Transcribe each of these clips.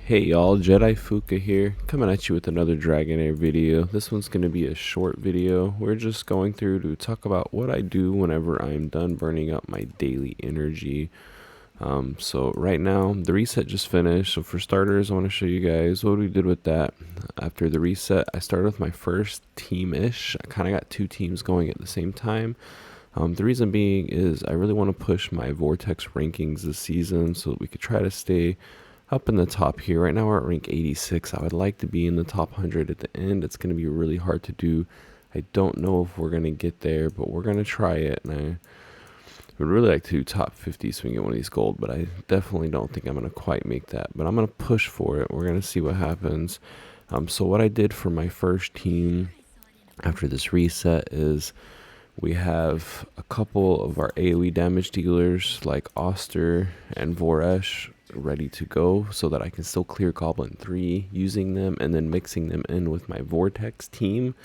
Hey y'all, Jedi Fuka here, coming at you with another Dragonheir video. This one's going to be a short video. We're just going through to talk about what I do whenever I'm done burning up my daily energy. So right now, the reset just finished. So for starters, I want to show you guys what we did with that. After the reset, I started with my first team-ish. I kind of got two teams going at the same time. The reason being is I really want to push my Vortex rankings this season so that we could try to stay up in the top here. Right now we're at rank 86. I would like to be in the top 100 at the end. It's going to be really hard to do. I don't know if we're going to get there, but we're going to try it. And I would really like to do top 50 so we can get one of these gold, but I definitely don't think I'm going to quite make that. But I'm going to push for it. We're going to see what happens. So what I did for my first team after this reset is we have a couple of our AoE damage dealers like Oster and Voresh ready to go so that I can still clear Goblin 3 using them and then mixing them in with my Vortex team.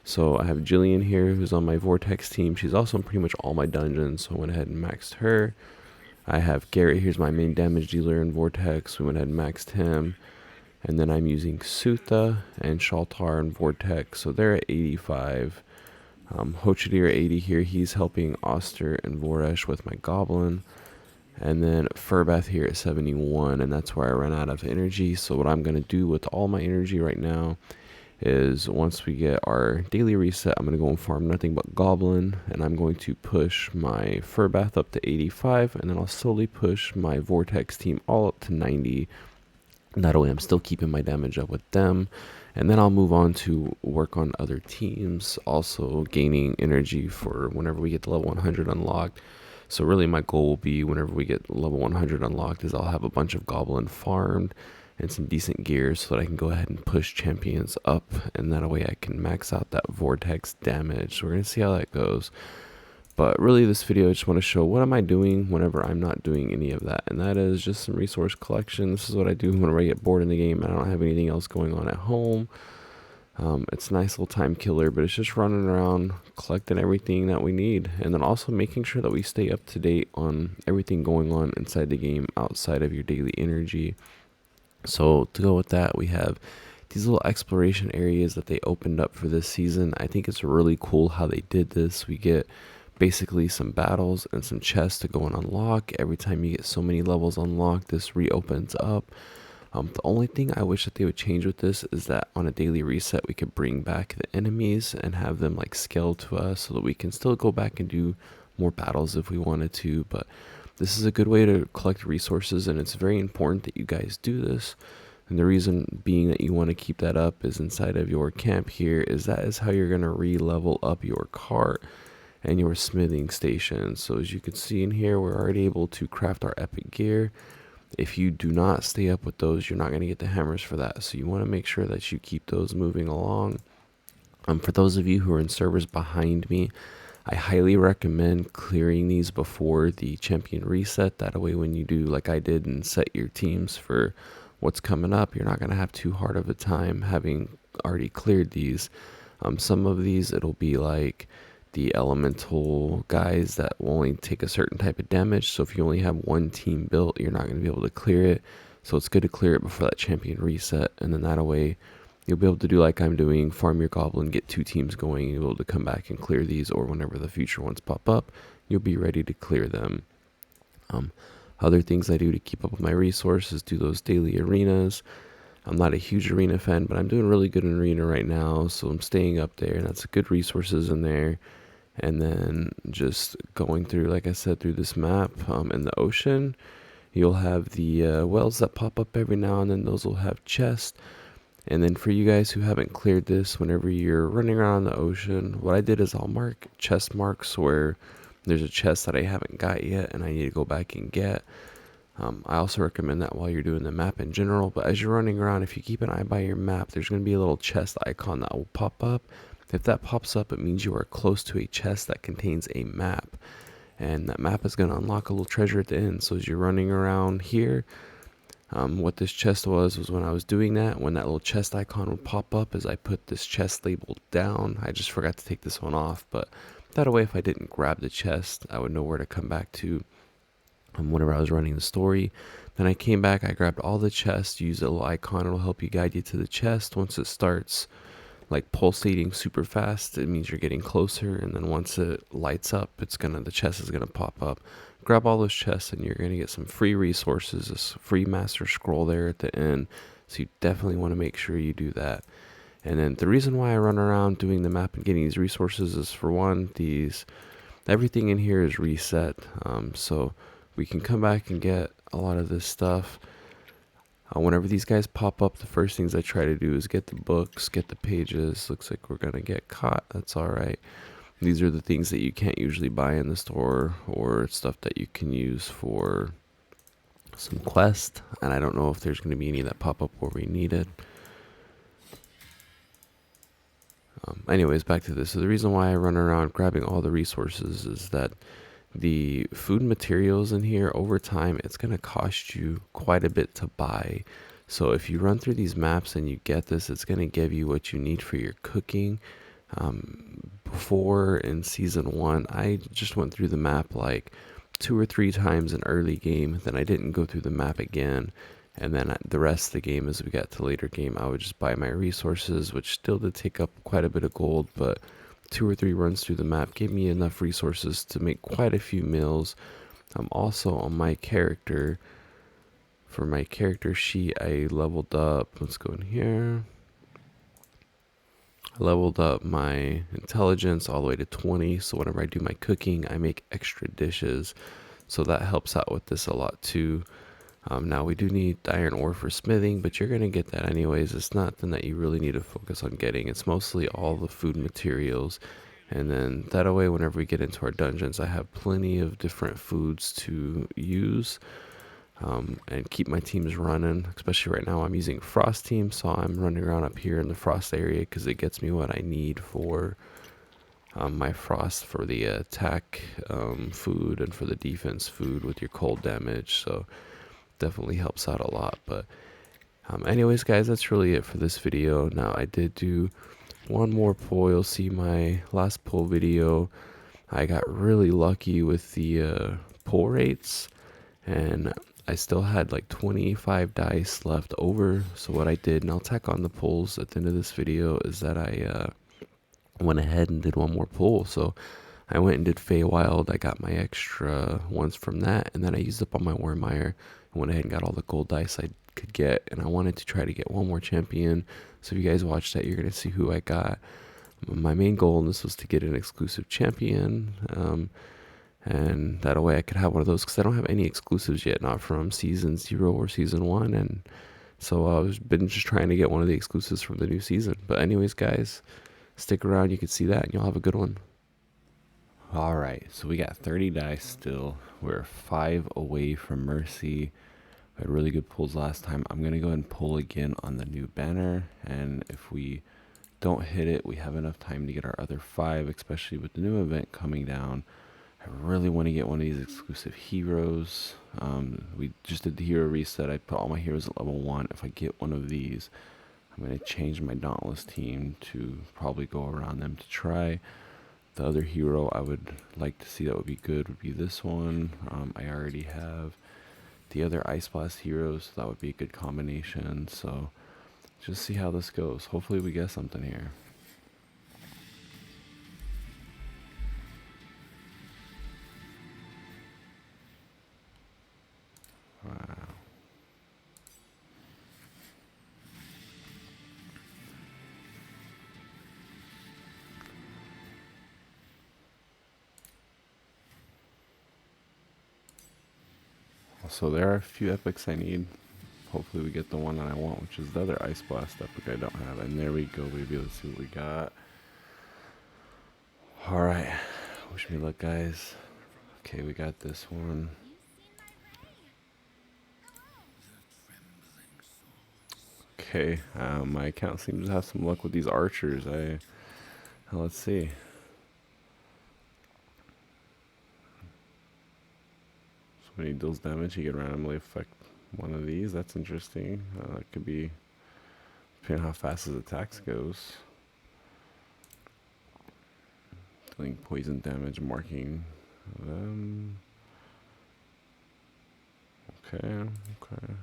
So I have Jillian here who's on my Vortex team. She's also in pretty much all my dungeons, so I went ahead and maxed her. I have Garrett, here's my main damage dealer in Vortex. We went ahead and maxed him. And then I'm using Sutha and Shaltar in Vortex, so they're at 85. Hochadir 80 here, he's helping Oster and Voresh with my Goblin. And then Furbath here at 71, and that's where I run out of energy. So what I'm going to do with all my energy right now is once we get our daily reset, I'm going to go and farm nothing but Goblin, and I'm going to push my Furbath up to 85, and then I'll slowly push my Vortex team all up to 90. That way I'm still keeping my damage up with them. And then I'll move on to work on other teams, also gaining energy for whenever we get to level 100 unlocked. So really my goal will be whenever we get level 100 unlocked is I'll have a bunch of Goblin farmed and some decent gear so that I can go ahead and push champions up. And that way I can max out that Vortex damage. So we're going to see how that goes. But really this video, I just want to show what am I doing whenever I'm not doing any of that. And that is just some resource collection. This is what I do whenever I get bored in the game and I don't have anything else going on at home. It's a nice little time killer, but it's just running around collecting everything that we need. And then also making sure that we stay up to date on everything going on inside the game outside of your daily energy. So to go with that, we have these little exploration areas that they opened up for this season. I think it's really cool how they did this. We get basically some battles and some chests to go and unlock. Every time you get so many levels unlocked, this reopens up. The only thing I wish that they would change with this is that on a daily reset, we could bring back the enemies and have them like scale to us so that we can still go back and do more battles if we wanted to. But this is a good way to collect resources, and it's very important that you guys do this. And the reason being that you want to keep that up is inside of your camp here is that is how you're going to re-level up your cart and your smithing station. So as you can see in here, we're already able to craft our epic gear. If you do not stay up with those, you're not going to get the hammers for that. So you want to make sure that you keep those moving along. For those of you who are in servers behind me, I highly recommend clearing these before the champion reset. That way when you do like I did and set your teams for what's coming up, you're not going to have too hard of a time having already cleared these. Some of these it'll be like the elemental guys that will only take a certain type of damage. So if you only have one team built, you're not going to be able to clear it. So it's good to clear it before that champion reset. And then that way you'll be able to do like I'm doing, farm your goblin, get two teams going, and you'll be able to come back and clear these, or whenever the future ones pop up, you'll be ready to clear them. Other things I do to keep up with my resources, do those daily arenas. I'm not a huge arena fan, but I'm doing really good in arena right now, so I'm staying up there, and that's good resources in there. And then just going through, like I said, through this map in the ocean, you'll have the wells that pop up every now and then. Those will have chests. And then for you guys who haven't cleared this, whenever you're running around the ocean, what I did is I'll mark chest marks where there's a chest that I haven't got yet and I need to go back and get. I also recommend that while you're doing the map in general, but as you're running around, if you keep an eye by your map, there's going to be a little chest icon that will pop up. If that pops up, it means you are close to a chest that contains a map, and that map is going to unlock a little treasure at the end. So as you're running around here, what this chest was when I was doing that, when that little chest icon would pop up, as I put this chest label down. I just forgot to take this one off, but that way if I didn't grab the chest, I would know where to come back to. whenever I was running the story. Then I came back, I grabbed all the chests, use a little icon, it'll help you guide you to the chest. Once it starts like pulsating super fast, it means you're getting closer, and then once it lights up, the chest is gonna pop up. Grab all those chests and you're gonna get some free resources, this free master scroll there at the end. So you definitely want to make sure you do that. And then the reason why I run around doing the map and getting these resources is, for one, everything in here is reset, so we can come back and get a lot of this stuff. Whenever these guys pop up, the first things I try to do is get the books, get the pages. Looks like we're gonna get caught. That's all right. These are the things that you can't usually buy in the store, or stuff that you can use for some quest. And I don't know if there's going to be any that pop up where we need it. Anyways, back to this. So the reason why I run around grabbing all the resources is that the food materials in here, over time, it's going to cost you quite a bit to buy. So if you run through these maps and you get this, it's going to give you what you need for your cooking. Before, in season 1, I just went through the map like 2 or 3 times in early game. Then I didn't go through the map again. And then the rest of the game, as we got to later game, I would just buy my resources, which still did take up quite a bit of gold, but 2 or 3 runs through the map gave me enough resources to make quite a few meals. Also on my character, for my character sheet, I leveled up, let's go in here. I leveled up my intelligence all the way to 20, so whenever I do my cooking, I make extra dishes. So that helps out with this a lot too. Now we do need iron ore for smithing, but you're going to get that anyways. It's nothing that you really need to focus on getting. It's mostly all the food materials. And then that way, whenever we get into our dungeons, I have plenty of different foods to use, and keep my teams running. Especially right now, I'm using Frost team, so I'm running around up here in the Frost area because it gets me what I need for my Frost, for the attack food, and for the defense food with your cold damage. So definitely helps out a lot. But anyways, guys, that's really it for this video. Now, I did do one more pull. You'll see my last pull video. I got really lucky with the pull rates, and I still had like 25 dice left over. So what I did, and I'll tack on the pulls at the end of this video, is that I went ahead and did one more pull. So I went and did Feywild. I got my extra ones from that, and then I used up all my Wormire. I went ahead and got all the gold dice I could get, and I wanted to try to get one more champion. So if you guys watch that, you're going to see who I got. My main goal in this was to get an exclusive champion, and that way I could have one of those, because I don't have any exclusives yet, not from season 0 or season 1, and so I've been just trying to get one of the exclusives from the new season. But anyways, guys, stick around, you can see that, and you'll have a good one. Alright, so we got 30 dice still. We're 5 away from Mercy. We had really good pulls last time. I'm going to go ahead and pull again on the new banner, and if we don't hit it, we have enough time to get our other 5, especially with the new event coming down. I really want to get one of these exclusive heroes. We just did the hero reset. I put all my heroes at level 1. If I get one of these, I'm going to change my Dauntless team to probably go around them to try. The other hero I would like to see that would be good would be this one. I already have the other Ice Blast heroes, so that would be a good combination. So just see how this goes. Hopefully we get something here. Wow. So there are a few epics I need. Hopefully we get the one that I want, which is the other Ice Blast epic I don't have. And there we go, baby. Let's see what we got. Alright. Wish me luck, guys. Okay, we got this one. Okay, my account seems to have some luck with these archers. Let's see. So when he deals damage, he can randomly affect one of these. That's interesting. It could be depending on how fast his attacks goes. Dealing poison damage, marking them. Okay, okay.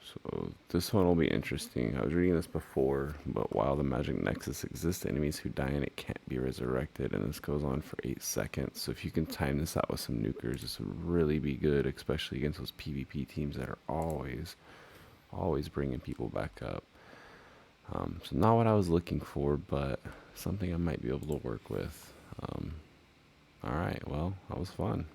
So this one will be interesting. I was reading this before, but while the magic nexus exists, enemies who die in it can't be resurrected, and this goes on for 8 seconds. So if you can time this out with some nukers, this would really be good, especially against those PvP teams that are always bringing people back up. So not what I was looking for, but something I might be able to work with. All right, well, that was fun.